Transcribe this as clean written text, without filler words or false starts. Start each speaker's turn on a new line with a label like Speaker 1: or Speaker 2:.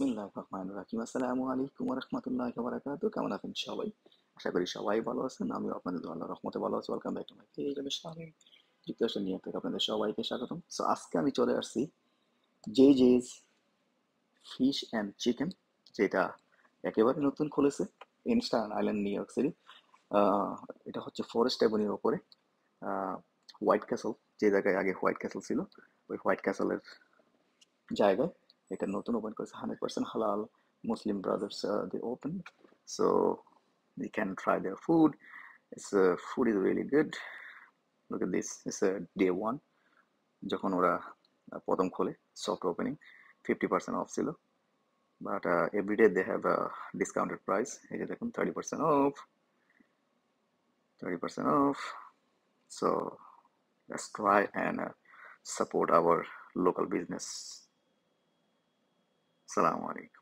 Speaker 1: বিসমিল্লাহির রহমানির রহিম। আসসালামু আলাইকুম ওয়া রাহমাতুল্লাহি ওয়া বারাকাতুহু। কেমন আছেন সবাই? আশা করি সবাই ভালো আছেন। আমিও আপনাদের দোয়া আল্লাহর রহমতে ভালো আছি। Welcome back to my page. আমি শামীম, যুক্তরাষ্ট্র নিউ ইয়র্ক থেকে আপনাদের সবাইকে স্বাগতম। সো আজকে আমি চলে আসছি জেজ ফিশ অ্যান্ড চিকেন, যেটা একেবারে নতুন খুলেছে Staten island New York city. আহ, এটা হচ্ছে ফরেস্ট অ্যাভিনিউর ওপরে হোয়াইট ক্যাসল, যে জায়গায় আগে হোয়াইট ক্যাসল ছিল, ওই হোয়াইট ক্যাসলের জায়গায় এটা নতুন ওপেন করেছে। 100% হালাল মুসলিম brothers they open, so you can try their food. It's food is really good. Look at this, it's a day one যখন ওরা প্রথম খোলে, সফট ওপেনিং 50% অফ ছিল, but everyday they have discounted price. এই যে দেখুন 30% off, 30% off. So let's try and support our local business. Assalamu alaikum.